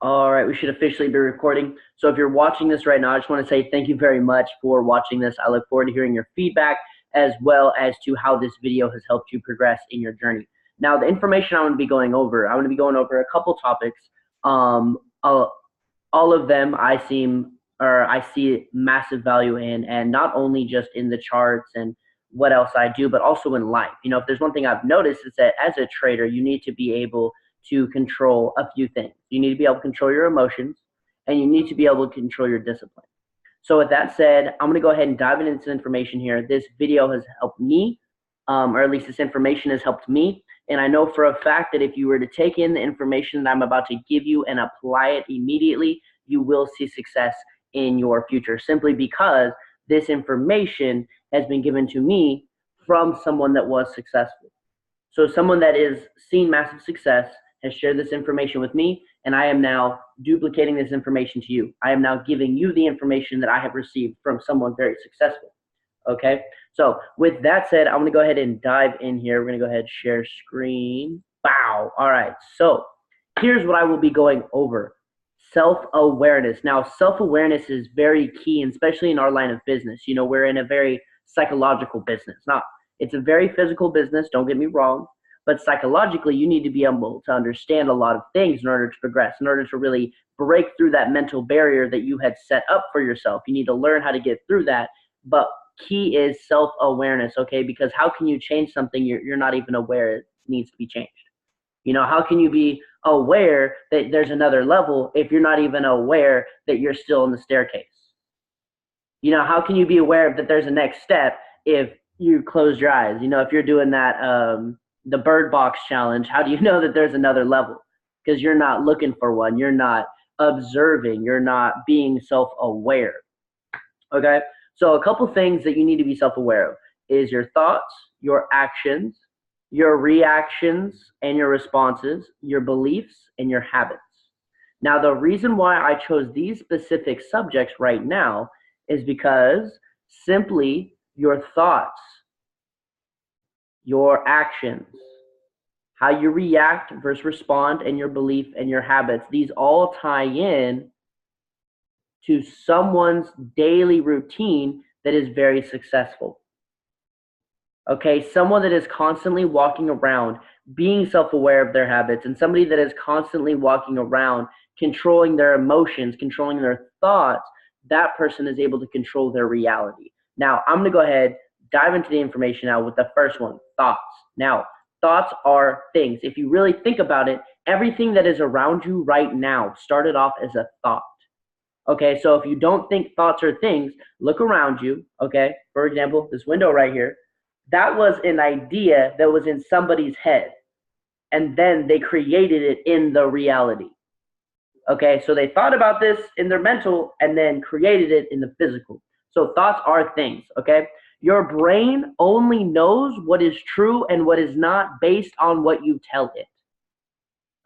All right, we should officially be recording. So if you're watching this right now, I just want to say thank you very much for watching this. I look forward to hearing your feedback as well as to how this video has helped you progress in your journey. Now, the information I'm going to be going over, I'm going to be going over a couple topics. Um, uh, all of them I see massive value in, and not only just in the charts and what else I do, but also in life. You know, if there's one thing I've noticed is that as a trader, you need to be able to control a few things. You need to be able to control your emotions, and you need to be able to control your discipline. So with that said, I'm going to go ahead and dive into this information here. This video has helped me, or at least this information has helped me. And I know for a fact that if you were to take in the information that I'm about to give you and apply it immediately, you will see success in your future, simply because this information has been given to me from someone that was successful. So someone that is seen massive success has shared this information with me, and I am now duplicating this information to you. I am now giving you the information that I have received from someone very successful. Okay, so with that said, I'm going to go ahead and dive in here. We're going to go ahead and share screen. Wow. All right, so here's what I will be going over. Self-awareness. Now, self-awareness is very key, and especially in our line of business. You know, we're in a very psychological business. Now, it's a very physical business, don't get me wrong, but psychologically, you need to be able to understand a lot of things in order to progress, in order to really break through that mental barrier that you had set up for yourself. You need to learn how to get through that, but key is self-awareness, okay? Because how can you change something you're not even aware it needs to be changed? You know, how can you be aware that there's another level if you're not even aware that you're still in the staircase? You know, how can you be aware that there's a next step if you close your eyes? You know, if you're doing that, the bird box challenge, how do you know that there's another level? Because you're not looking for one. You're not observing. You're not being self-aware. Okay? So a couple things that you need to be self-aware of is your thoughts, your actions, your reactions and your responses, your beliefs, and your habits. Now, the reason why I chose these specific subjects right now is because simply your thoughts, your actions, how you react versus respond, and your belief and your habits, these all tie in to someone's daily routine that is very successful. Okay, someone that is constantly walking around being self-aware of their habits, and somebody that is constantly walking around controlling their emotions, controlling their thoughts, that person is able to control their reality. Now, I'm going to go ahead, dive into the information now with the first one, thoughts. Now, thoughts are things. If you really think about it, everything that is around you right now started off as a thought. Okay, so if you don't think thoughts are things, look around you. Okay, for example, this window right here, that was an idea that was in somebody's head, and then they created it in the reality. Okay, so they thought about this in their mental and then created it in the physical. So thoughts are things, okay? Your brain only knows what is true and what is not based on what you tell it.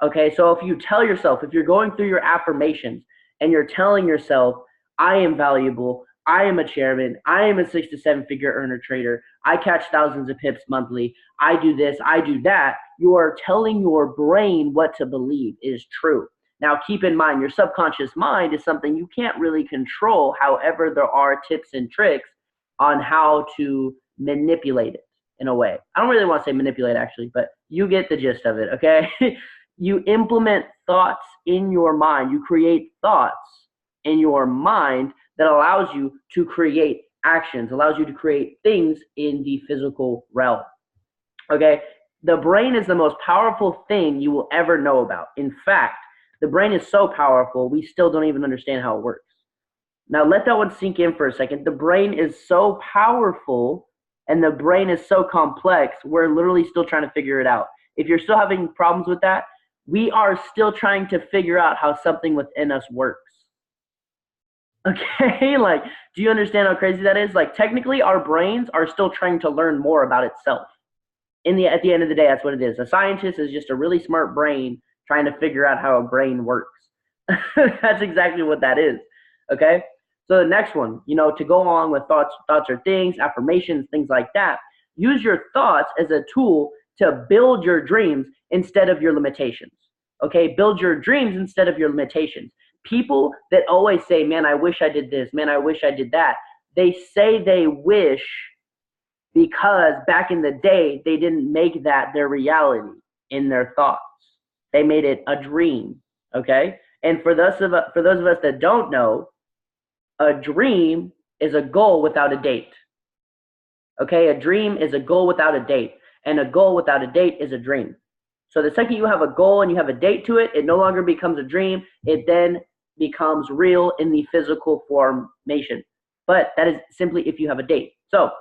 Okay, so if you tell yourself, if you're going through your affirmations and you're telling yourself, I am valuable, I am a chairman, I am a 6 to 7 figure earner trader, I catch thousands of pips monthly, I do this, I do that, you are telling your brain what to believe is true. Now, keep in mind, your subconscious mind is something you can't really control. However, there are tips and tricks on how to manipulate it in a way. I don't really want to say manipulate, actually, but you get the gist of it, okay? You implement thoughts in your mind. You create thoughts in your mind that allows you to create actions, allows you to create things in the physical realm, okay? The brain is the most powerful thing you will ever know about. In fact, the brain is so powerful, we still don't even understand how it works. Now, let that one sink in for a second. The brain is so powerful and the brain is so complex, we're literally still trying to figure it out. If you're still having problems with that, we are still trying to figure out how something within us works. Okay, like, do you understand how crazy that is? Like, technically, our brains are still trying to learn more about itself. At the end of the day, that's what it is. A scientist is just a really smart brain trying to figure out how a brain works. That's exactly what that is, okay? So the next one, you know, to go along with thoughts are things, affirmations, things like that, use your thoughts as a tool to build your dreams instead of your limitations. Okay, build your dreams instead of your limitations. People that always say, man, I wish I did this, man, I wish I did that, they say they wish because back in the day, they didn't make that their reality in their thoughts. They made it a dream, okay? And for those of us that don't know, a dream is a goal without a date. Okay, a dream is a goal without a date, and a goal without a date is a dream. So the second you have a goal and you have a date to it, it no longer becomes a dream. It then becomes real in the physical formation. But that is simply if you have a date. So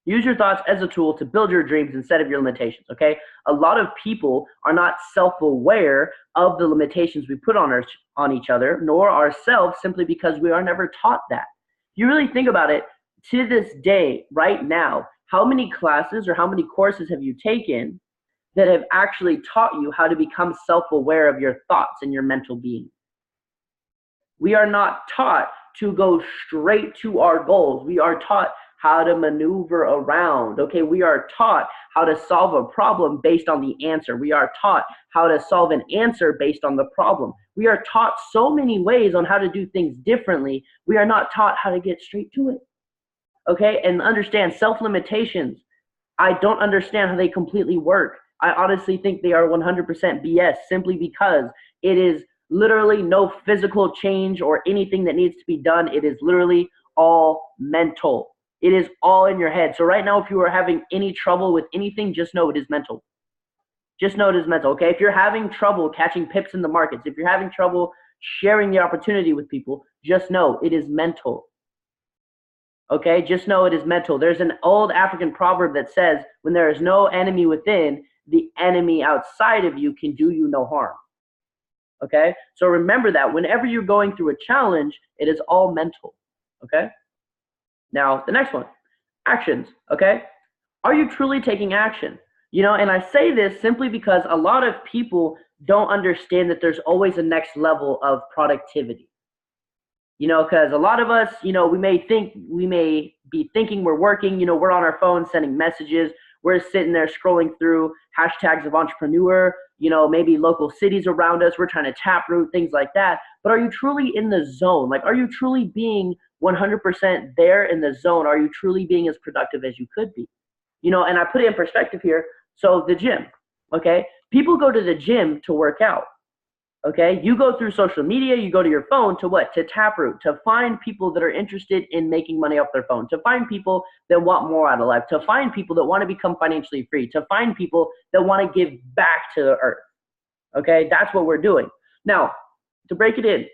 use your thoughts as a tool to build your dreams instead of your limitations, okay? A lot of people are not self-aware of the limitations we put on each other, nor ourselves, simply because we are never taught that. If you really think about it, to this day, right now, how many classes or how many courses have you taken that have actually taught you how to become self-aware of your thoughts and your mental being? We are not taught to go straight to our goals. We are taught how to maneuver around. Okay, we are taught how to solve a problem based on the answer. We are taught how to solve an answer based on the problem. We are taught so many ways on how to do things differently. We are not taught how to get straight to it. Okay, and understand self-limitations. I don't understand how they completely work. I honestly think they are 100% BS simply because it is literally no physical change or anything that needs to be done. It is literally all mental. It is all in your head. So right now, if you are having any trouble with anything, just know it is mental. Just know it is mental, okay? If you're having trouble catching pips in the markets, if you're having trouble sharing the opportunity with people, just know it is mental. Okay, just know it is mental. There's an old African proverb that says, when there is no enemy within, the enemy outside of you can do you no harm. Okay, so remember that whenever you're going through a challenge, it is all mental. Okay, now the next one, actions. Okay, are you truly taking action? You know, and I say this simply because a lot of people don't understand that there's always a next level of productivity. You know, because a lot of us, you know, we may be thinking we're working, you know, we're on our phone sending messages, we're sitting there scrolling through hashtags of entrepreneur, you know, maybe local cities around us, we're trying to taproot, things like that. But are you truly in the zone? Like, are you truly being 100% there in the zone? Are you truly being as productive as you could be? You know, and I put it in perspective here. So the gym, okay? People go to the gym to work out. Okay, you go through social media, you go to your phone to what? To taproot, to find people that are interested in making money off their phone, to find people that want more out of life, to find people that want to become financially free, to find people that want to give back to the earth. Okay, that's what we're doing. Now, to break it in,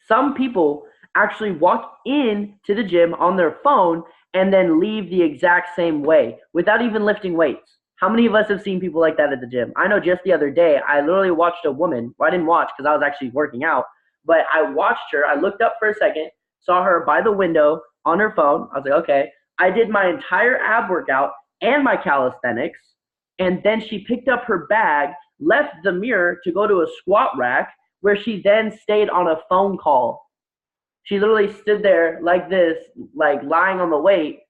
some people actually walk into the gym on their phone and then leave the exact same way without even lifting weights. How many of us have seen people like that at the gym? I know just the other day, I literally watched a woman. Well, I didn't watch because I was actually working out, but I watched her. I looked up for a second, saw her by the window on her phone. I was like, okay. I did my entire ab workout and my calisthenics, and then she picked up her bag, left the mirror to go to a squat rack, where she then stayed on a phone call. She literally stood there like this, like lying on the weight,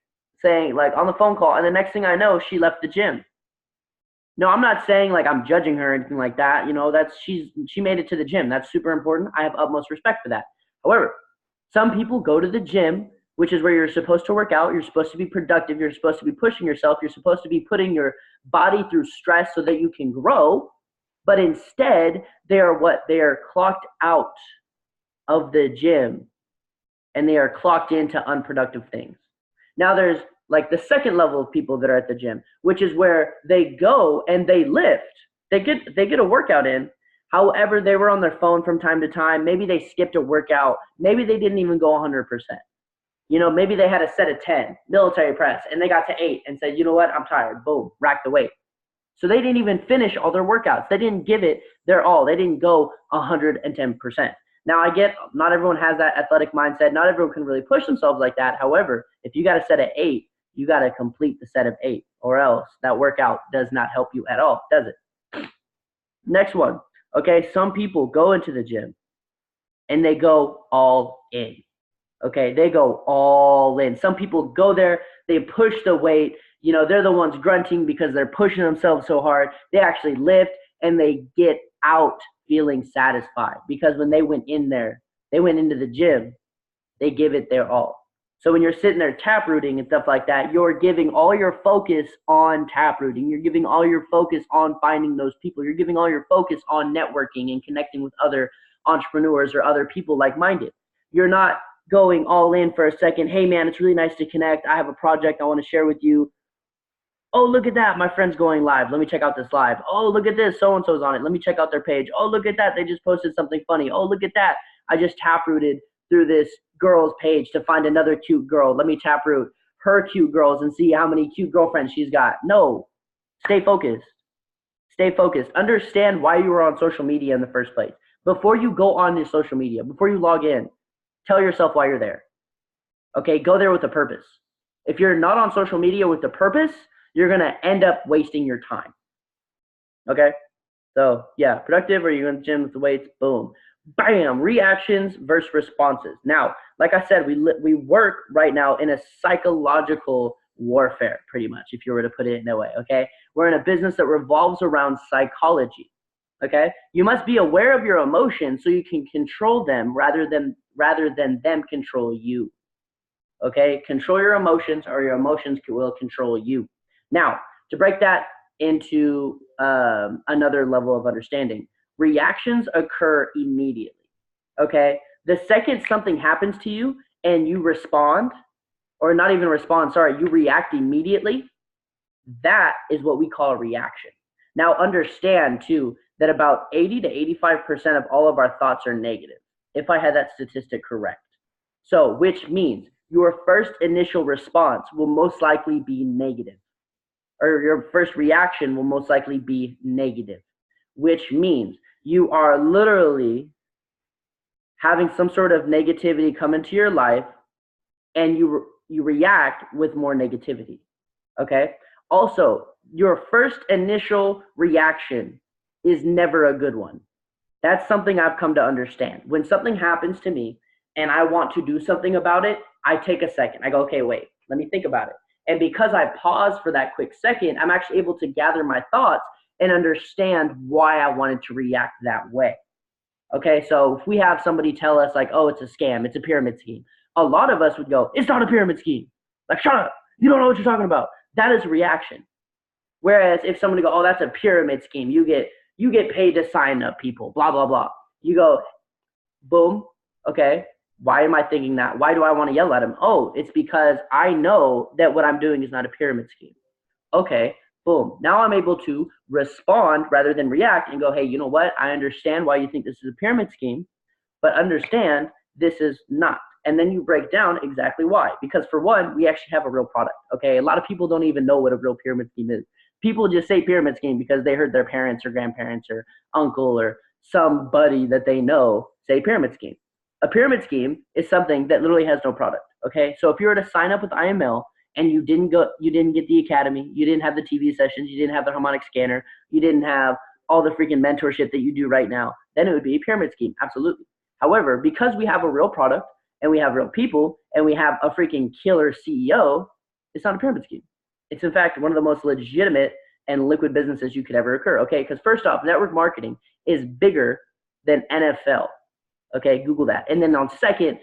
saying like on the phone call, and the next thing I know, she left the gym. No, I'm not saying like I'm judging her or anything like that. You know, she made it to the gym. That's super important. I have utmost respect for that. However, some people go to the gym, which is where you're supposed to work out. You're supposed to be productive. You're supposed to be pushing yourself. You're supposed to be putting your body through stress so that you can grow. But instead, they are what? They are clocked out of the gym and they are clocked into unproductive things. Now there's like the second level of people that are at the gym, which is where they go and they lift. They get a workout in. However, they were on their phone from time to time. Maybe they skipped a workout. Maybe they didn't even go 100%. You know, maybe they had a set of 10 military press and they got to 8 and said, you know what, I'm tired. Boom, rack the weight. So they didn't even finish all their workouts. They didn't give it their all. They didn't go 110%. Now, I get not everyone has that athletic mindset. Not everyone can really push themselves like that. However, if you got a set of 8, you got to complete the set of 8, or else that workout does not help you at all, does it? Next one. Okay, some people go into the gym and they go all in. Okay, they go all in. Some people go there, they push the weight. You know, they're the ones grunting because they're pushing themselves so hard. They actually lift and they get without feeling satisfied, because when they went in there, they went into the gym, they give it their all. So when you're sitting there tap rooting and stuff like that, you're giving all your focus on tap rooting. You're giving all your focus on finding those people. You're giving all your focus on networking and connecting with other entrepreneurs or other people like-minded. You're not going all in for a second. Hey man, it's really nice to connect. I have a project I want to share with you. Oh, look at that. My friend's going live. Let me check out this live. Oh, look at this. So-and-so's on it. Let me check out their page. Oh, look at that. They just posted something funny. Oh, look at that. I just taprooted through this girl's page to find another cute girl. Let me taproot her cute girls and see how many cute girlfriends she's got. No. Stay focused. Stay focused. Understand why you were on social media in the first place. Before you go on your social media, before you log in, tell yourself why you're there. Okay, go there with a purpose. If you're not on social media with a purpose, you're going to end up wasting your time. Okay? So, yeah, productive, or you're in the gym with the weights, boom. Bam, reactions versus responses. Now, like I said, we work right now in a psychological warfare, pretty much, if you were to put it in a way, okay? We're in a business that revolves around psychology, okay? You must be aware of your emotions so you can control them rather than them control you, okay? Control your emotions, or your emotions will control you. Now, to break that into another level of understanding, reactions occur immediately, okay? The second something happens to you and you respond, or not even respond, sorry, you react immediately, that is what we call a reaction. Now, understand, too, that about 80 to 85% of all of our thoughts are negative, if I had that statistic correct. So, which means your first initial response will most likely be negative, or your first reaction will most likely be negative, which means you are literally having some sort of negativity come into your life, and you react with more negativity, okay? Also, your first initial reaction is never a good one. That's something I've come to understand. When something happens to me and I want to do something about it, I take a second. I go, okay, wait, let me think about it. And because I pause for that quick second, I'm actually able to gather my thoughts and understand why I wanted to react that way. Okay, so if we have somebody tell us like, oh, it's a scam, it's a pyramid scheme, a lot of us would go, it's not a pyramid scheme. Like, shut up, you don't know what you're talking about. That is a reaction. Whereas if somebody go, oh, that's a pyramid scheme, you get paid to sign up people, blah, blah, blah. You go, boom, okay, why am I thinking that? Why do I want to yell at him? Oh, it's because I know that what I'm doing is not a pyramid scheme. Okay, boom. Now I'm able to respond rather than react and go, hey, you know what? I understand why you think this is a pyramid scheme, but understand this is not. And then you break down exactly why. Because for one, we actually have a real product, okay? A lot of people don't even know what a real pyramid scheme is. People just say pyramid scheme because they heard their parents or grandparents or uncle or somebody that they know say pyramid scheme. A pyramid scheme is something that literally has no product, okay? So if you were to sign up with IML and you didn't get the academy, you didn't have the TV sessions, you didn't have the harmonic scanner, you didn't have all the freaking mentorship that you do right now, then it would be a pyramid scheme, absolutely. However, because we have a real product and we have real people and we have a freaking killer CEO, it's not a pyramid scheme. It's in fact one of the most legitimate and liquid businesses you could ever occur, okay? Because first off, network marketing is bigger than NFL. Okay, Google that. And then on second,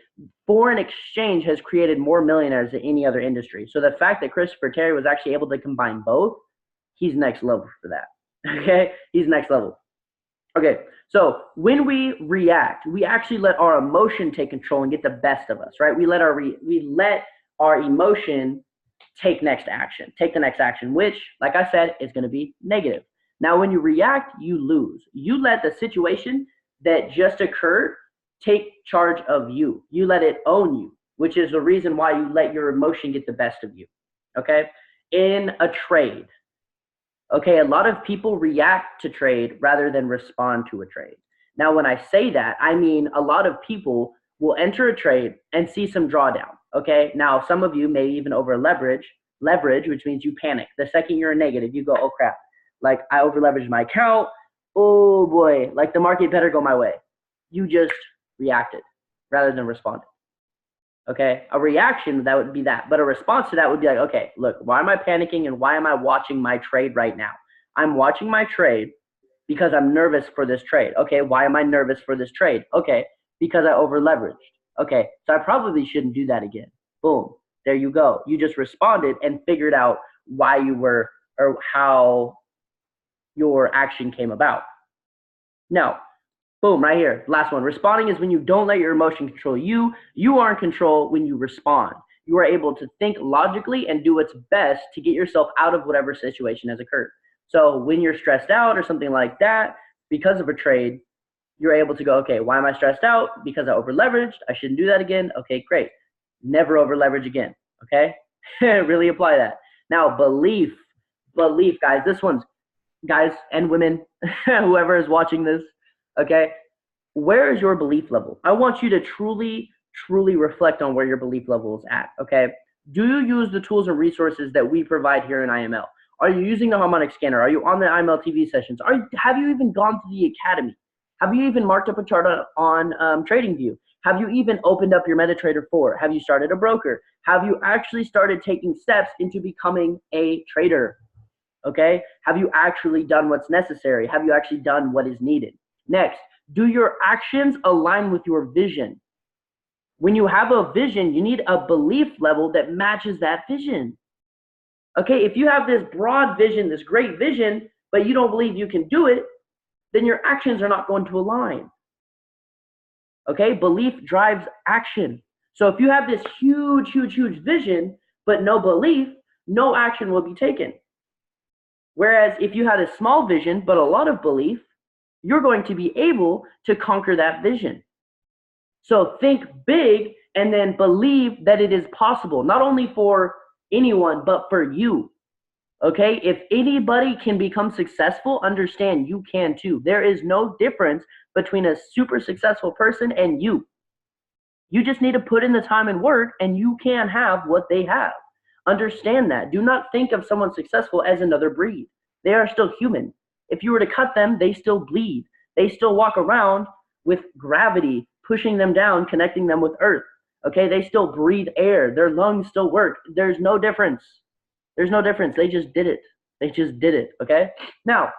foreign exchange has created more millionaires than any other industry. So the fact that Christopher Terry was actually able to combine both, he's next level for that. Okay, he's next level. Okay, so when we react, we actually let our emotion take control and get the best of us, right? We let our emotion take the next action, which, like I said, is going to be negative. Now, when you react, you lose. You let the situation that just occurred take charge of you. You let it own you, which is the reason why you let your emotion get the best of you, okay? In a trade, okay, a lot of people react to trade rather than respond to a trade. Now, when I say that, I mean a lot of people will enter a trade and see some drawdown, okay? Now, some of you may even over leverage, which means you panic. The second you're in negative, you go, oh crap, like I over leveraged my account, oh boy, like the market better go my way. You just reacted rather than responded. Okay, a reaction, that would be that, but a response to that would be like, okay, look, why am I panicking and why am I watching my trade right now? I'm watching my trade Because I'm nervous for this trade. Okay, why am I nervous for this trade? Okay, because I over leveraged. Okay, so I probably shouldn't do that again. Boom, there you go. You just responded and figured out why you were or how your action came about. Now, boom, right here, last one. Responding is when you don't let your emotion control you. You are in control when you respond. You are able to think logically and do what's best to get yourself out of whatever situation has occurred. So when you're stressed out or something like that because of a trade, you're able to go, okay, why am I stressed out? Because I over leveraged. I shouldn't do that again. Okay, great. Never over leverage again. Okay, really apply that. Now, belief, guys. This one's, guys and women, whoever is watching this. Okay, where is your belief level? I want you to truly reflect on where your belief level is at. Okay, do you use the tools and resources that we provide here in IML? Are you using the harmonic scanner? Are you on the IML TV sessions? Have you even gone to the academy? Have you even marked up a chart on TradingView? Have you even opened up your MetaTrader 4? Have you started a broker? Have you actually started taking steps into becoming a trader? Okay, have you actually done what's necessary? Have you actually done what is needed? Next, do your actions align with your vision? When you have a vision, you need a belief level that matches that vision. Okay, if you have this broad vision, this great vision, but you don't believe you can do it, then your actions are not going to align. Okay, belief drives action. So if you have this huge vision, but no belief, no action will be taken. Whereas if you had a small vision, but a lot of belief, you're going to be able to conquer that vision. So think big and then believe that it is possible, not only for anyone, but for you. Okay, if anybody can become successful, understand you can too. There is no difference between a super successful person and you. You just need to put in the time and work and you can have what they have. Understand that. Do not think of someone successful as another breed. They are still human. If you were to cut them, they still bleed. They still walk around with gravity pushing them down, connecting them with earth. Okay, they still breathe air. Their lungs still work. There's no difference. There's no difference. They just did it. They just did it. Okay, now,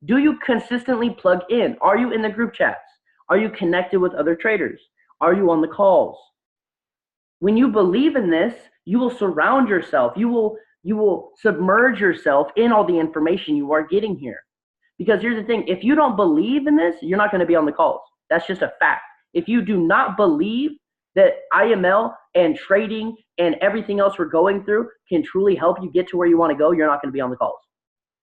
do you consistently plug in? Are you in the group chats? Are you connected with other traders? Are you on the calls? When you believe in this, you will surround yourself. You will submerge yourself in all the information you are getting here. Because here's the thing, if you don't believe in this, you're not going to be on the calls. That's just a fact. If you do not believe that IML and trading and everything else we're going through can truly help you get to where you want to go, you're not going to be on the calls.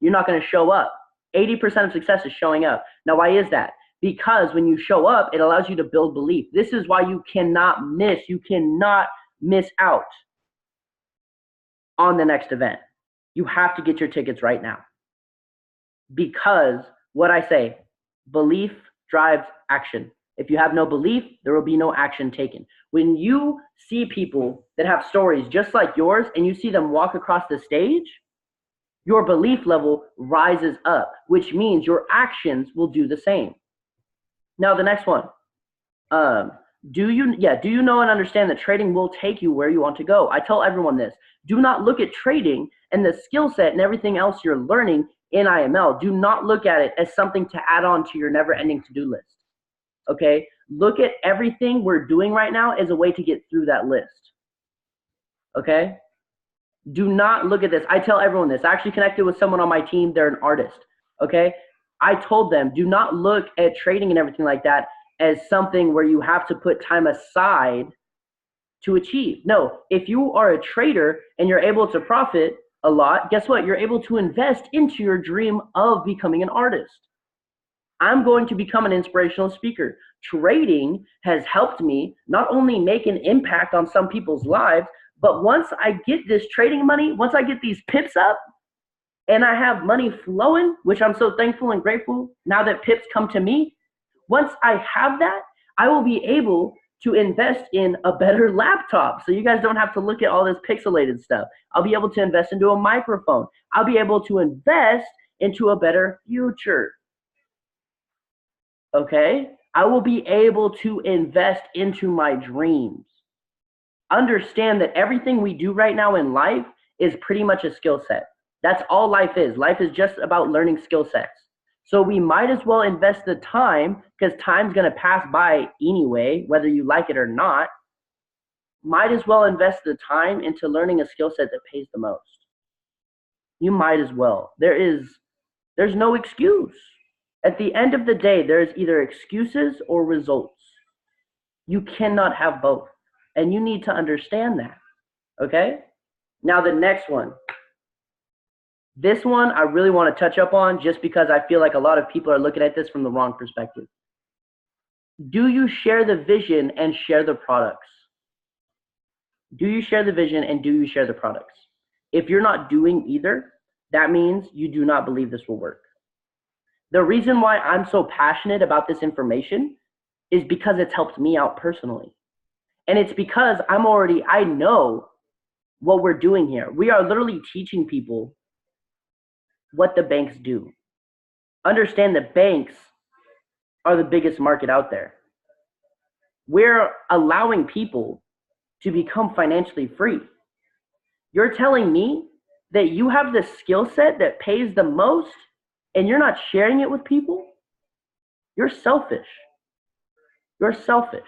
You're not going to show up. 80% of success is showing up. Now, why is that? Because when you show up, it allows you to build belief. This is why you cannot miss. You cannot miss out on the next event. You have to get your tickets right now. Because what I say, belief drives action. If you have no belief, there will be no action taken. When you see people that have stories just like yours and you see them walk across the stage, your belief level rises up, which means your actions will do the same. Now, the next one. Do you know and understand that trading will take you where you want to go? I tell everyone this. Do not look at trading and the skill set and everything else you're learning in IML. Do not look at it as something to add on to your never-ending to-do list. Okay? Look at everything we're doing right now as a way to get through that list. Okay? Do not look at this. I tell everyone this. I actually connected with someone on my team. They're an artist. Okay? I told them, do not look at trading and everything like that as something where you have to put time aside to achieve. No, if you are a trader and you're able to profit a lot, guess what? You're able to invest into your dream of becoming an artist. I'm going to become an inspirational speaker. Trading has helped me not only make an impact on some people's lives, but once I get this trading money, once I get these pips up and I have money flowing, which I'm so thankful and grateful now that pips come to me, once I have that, I will be able to invest in a better laptop. So you guys don't have to look at all this pixelated stuff. I'll be able to invest into a microphone. I'll be able to invest into a better future. Okay? I will be able to invest into my dreams. Understand that everything we do right now in life is pretty much a skill set. That's all life is. Life is just about learning skill sets. So we might as well invest the time, because time's going to pass by anyway, whether you like it or not. Might as well invest the time into learning a skill set that pays the most. You might as well. There's no excuse. At the end of the day, there's either excuses or results. You cannot have both. And you need to understand that. Okay? Now the next one. This one I really want to touch up on, just because I feel like a lot of people are looking at this from the wrong perspective. Do you share the vision and share the products? Do you share the vision and do you share the products? If you're not doing either, that means you do not believe this will work. The reason why I'm so passionate about this information is because it's helped me out personally. And it's because I know what we're doing here. We are literally teaching people what the banks do. Understand that banks are the biggest market out there. We're allowing people to become financially free. You're telling me that you have the skill set that pays the most and you're not sharing it with people? You're selfish. You're selfish.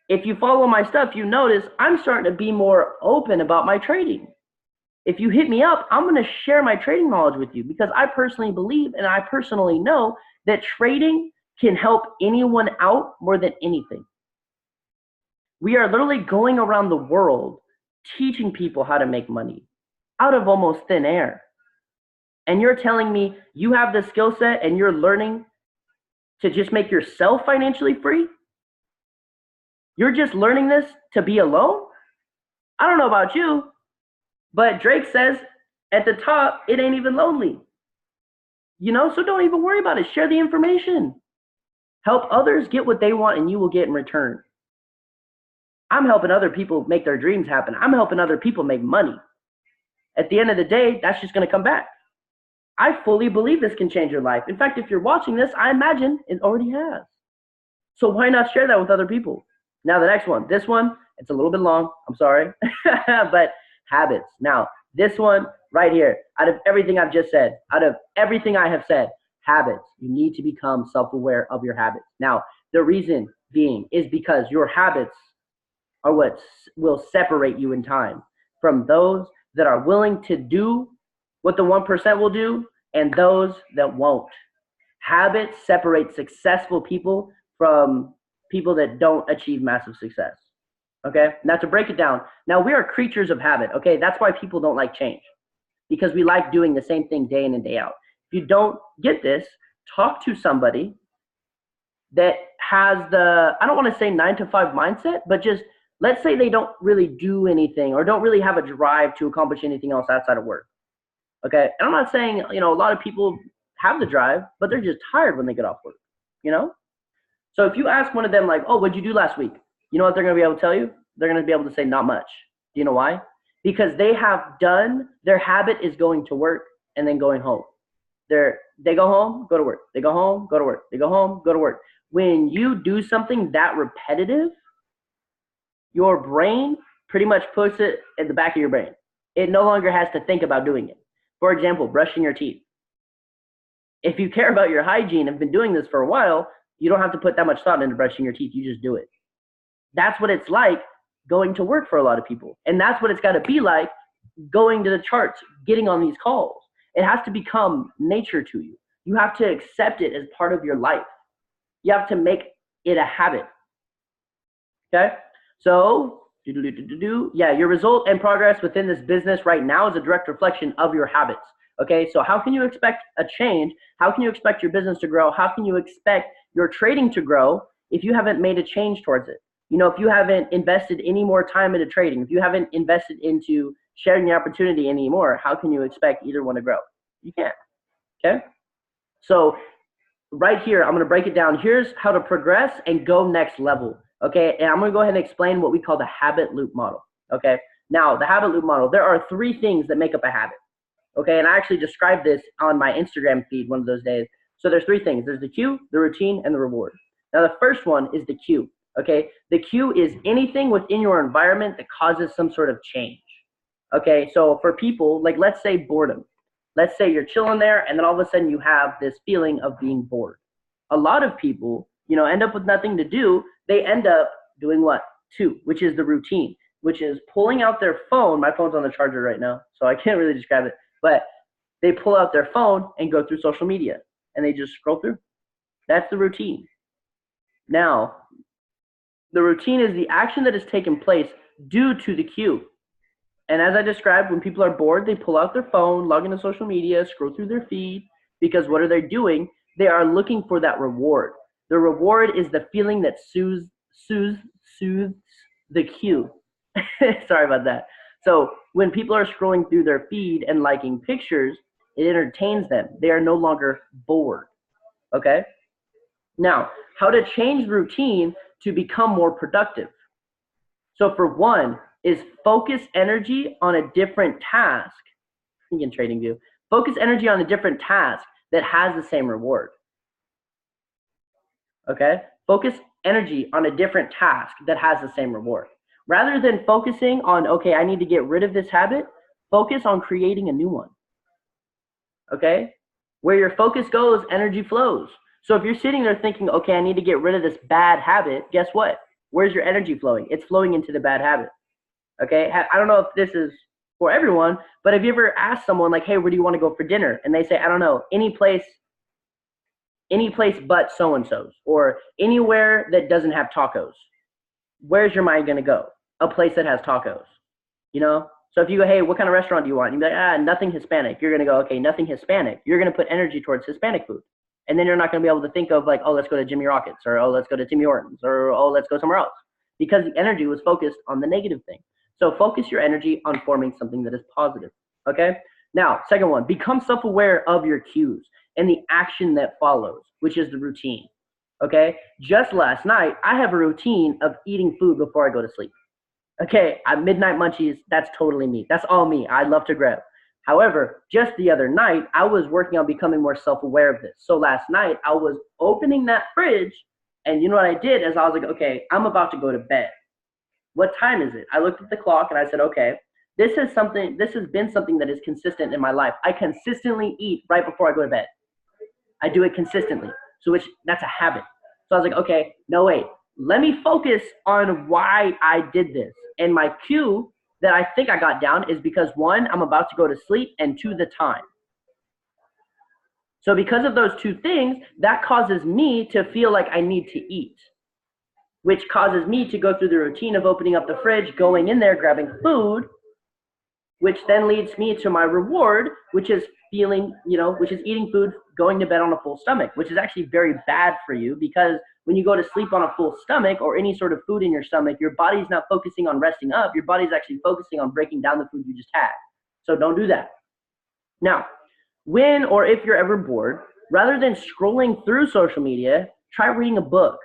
If you follow my stuff, you notice I'm starting to be more open about my trading. If you hit me up, I'm going to share my trading knowledge with you, because I personally believe and I personally know that trading can help anyone out more than anything. We are literally going around the world teaching people how to make money out of almost thin air. And you're telling me you have the skill set and you're learning to just make yourself financially free? You're just learning this to be alone? I don't know about you, but Drake says at the top, it ain't even lonely. So don't even worry about it. Share the information. Help others get what they want and you will get in return. I'm helping other people make their dreams happen. I'm helping other people make money. At the end of the day, that's just going to come back. I fully believe this can change your life. In fact, if you're watching this, I imagine it already has. So why not share that with other people? Now the next one. This one, it's a little bit long. I'm sorry. But habits. Now, this one right here, out of everything I've just said, out of everything I have said, habits. You need to become self-aware of your habits. Now, the reason being is because your habits are what will separate you in time from those that are willing to do what the 1% will do and those that won't. Habits separate successful people from people that don't achieve massive success. Okay? Now to break it down, now we are creatures of habit. Okay? That's why people don't like change, because we like doing the same thing day in and day out. If you don't get this, talk to somebody that has the, I don't want to say 9-to-5 mindset, but just let's say they don't really do anything or don't really have a drive to accomplish anything else outside of work. Okay? And I'm not saying, a lot of people have the drive, but they're just tired when they get off work, So if you ask one of them like, oh, what'd you do last week? You know what they're going to be able to tell you? They're going to be able to say not much. Do you know why? Because they have done, their habit is going to work and then going home. They go home, go to work. They go home, go to work. They go home, go to work. When you do something that repetitive, your brain pretty much puts it in the back of your brain. It no longer has to think about doing it. For example, brushing your teeth. If you care about your hygiene and have been doing this for a while, you don't have to put that much thought into brushing your teeth. You just do it. That's what it's like going to work for a lot of people. And that's what it's got to be like going to the charts, getting on these calls. It has to become nature to you. You have to accept it as part of your life. You have to make it a habit. Okay? So, yeah, your result and progress within this business right now is a direct reflection of your habits. Okay? So how can you expect a change? How can you expect your business to grow? How can you expect your trading to grow if you haven't made a change towards it? If you haven't invested any more time into trading, if you haven't invested into sharing the opportunity anymore, how can you expect either one to grow? You can't. Okay? So right here, I'm going to break it down. Here's how to progress and go next level. Okay? And I'm going to go ahead and explain what we call the habit loop model. Okay? Now, the habit loop model, there are 3 things that make up a habit. Okay? And I actually described this on my Instagram feed one of those days. So there's 3 things. There's the cue, the routine, and the reward. Now, the first one is the cue. Okay? The cue is anything within your environment that causes some sort of change. Okay? So for people, like let's say boredom. Let's say you're chilling there, and then all of a sudden you have this feeling of being bored. A lot of people, end up with nothing to do. They end up doing what? Two, which is the routine, which is pulling out their phone. My phone's on the charger right now, so I can't really describe it, but they pull out their phone and go through social media, and they just scroll through. That's the routine. Now, the routine is the action that has taken place due to the cue. And as I described, when people are bored, they pull out their phone, log into social media, scroll through their feed, because what are they doing? They are looking for that reward. The reward is the feeling that soothes the cue. Sorry about that. So when people are scrolling through their feed and liking pictures, it entertains them. They are no longer bored. Okay? Now, how to change routine to become more productive. So for one, is focus energy on a different task. In TradingView, focus energy on a different task that has the same reward. Okay? Focus energy on a different task that has the same reward. Rather than focusing on, okay, I need to get rid of this habit, focus on creating a new one. Okay? Where your focus goes, energy flows. So if you're sitting there thinking, okay, I need to get rid of this bad habit, guess what? Where's your energy flowing? It's flowing into the bad habit. Okay? I don't know if this is for everyone, but have you ever asked someone like, hey, where do you want to go for dinner? And they say, I don't know, any place but so-and-so's, or anywhere that doesn't have tacos. Where's your mind going to go? A place that has tacos, So if you go, hey, what kind of restaurant do you want? You'd be like, nothing Hispanic. You're going to go, okay, nothing Hispanic. You're going to put energy towards Hispanic food. And then you're not going to be able to think of like, oh, let's go to Jimmy Rockets, or oh, let's go to Timmy Hortons, or oh, let's go somewhere else. Because the energy was focused on the negative thing. So focus your energy on forming something that is positive, okay? Now, second one, become self-aware of your cues and the action that follows, which is the routine, okay? Just last night, I have a routine of eating food before I go to sleep. Okay, midnight munchies, that's totally me. That's all me. I love to grab. However, just the other night, I was working on becoming more self-aware of this. So last night, I was opening that fridge, and you know what I did is I was like, okay, I'm about to go to bed. What time is it? I looked at the clock and I said, okay, this has been something that is consistent in my life. I consistently eat right before I go to bed. I do it consistently. So that's a habit. So I was like, okay, no, wait. Let me focus on why I did this. And my cue that I think I got down is because one, I'm about to go to sleep, and two, the time. So because of those two things, that causes me to feel like I need to eat, which causes me to go through the routine of opening up the fridge, going in there, grabbing food, which then leads me to my reward, which is which is eating food, going to bed on a full stomach, which is actually very bad for you, because when you go to sleep on a full stomach or any sort of food in your stomach, your body's not focusing on resting up. Your body's actually focusing on breaking down the food you just had. So don't do that. Now, when or if you're ever bored, rather than scrolling through social media, try reading a book.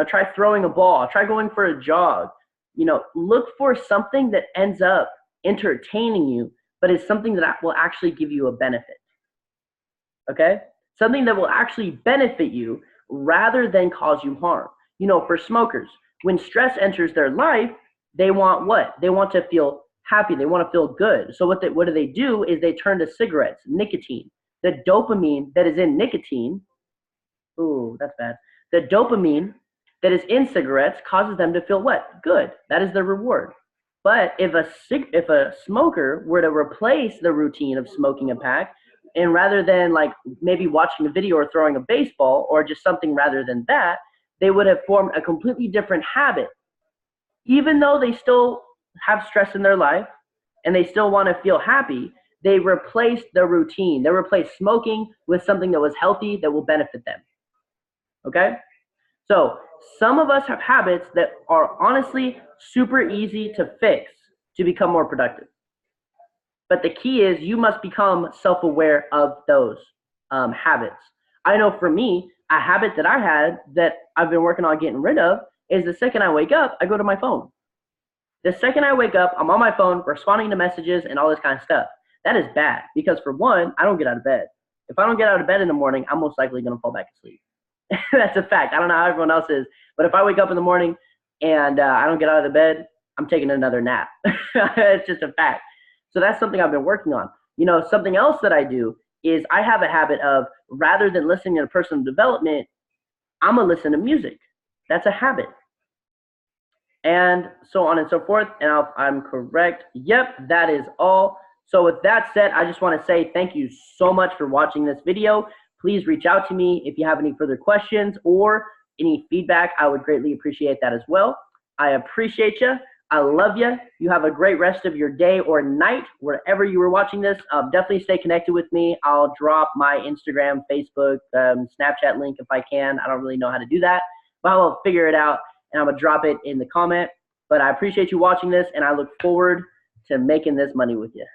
Try throwing a ball, try going for a jog. Look for something that ends up entertaining you, but is something that will actually give you a benefit. Okay? Something that will actually benefit you rather than cause you harm. For smokers, when stress enters their life, they want what? They want to feel happy. They want to feel good. So what do they do is they turn to cigarettes, nicotine. The dopamine that is in nicotine, ooh, that's bad. The dopamine that is in cigarettes causes them to feel what? Good. That is their reward. But if a smoker were to replace the routine of smoking a pack, and rather than like maybe watching a video or throwing a baseball or just something rather than that, they would have formed a completely different habit. Even though they still have stress in their life and they still want to feel happy, they replaced the routine. They replaced smoking with something that was healthy that will benefit them. Okay? So some of us have habits that are honestly super easy to fix to become more productive. But the key is you must become self-aware of those habits. I know for me, a habit that I had that I've been working on getting rid of is the second I wake up, I go to my phone. The second I wake up, I'm on my phone responding to messages and all this kind of stuff. That is bad because for one, I don't get out of bed. If I don't get out of bed in the morning, I'm most likely going to fall back asleep. That's a fact. I don't know how everyone else is, but if I wake up in the morning and I don't get out of the bed, I'm taking another nap. It's just a fact. So that's something I've been working on. You know, something else that I do is I have a habit of, rather than listening to personal development, I'm going to listen to music. That's a habit. And so on and so forth. And I'm correct. Yep, that is all. So with that said, I just want to say thank you so much for watching this video. Please reach out to me if you have any further questions or any feedback. I would greatly appreciate that as well. I appreciate you. I love you. You have a great rest of your day or night, wherever you were watching this. Definitely stay connected with me. I'll drop my Instagram, Facebook, Snapchat link if I can. I don't really know how to do that, but I will figure it out, and I'm going to drop it in the comment. But I appreciate you watching this, and I look forward to making this money with you.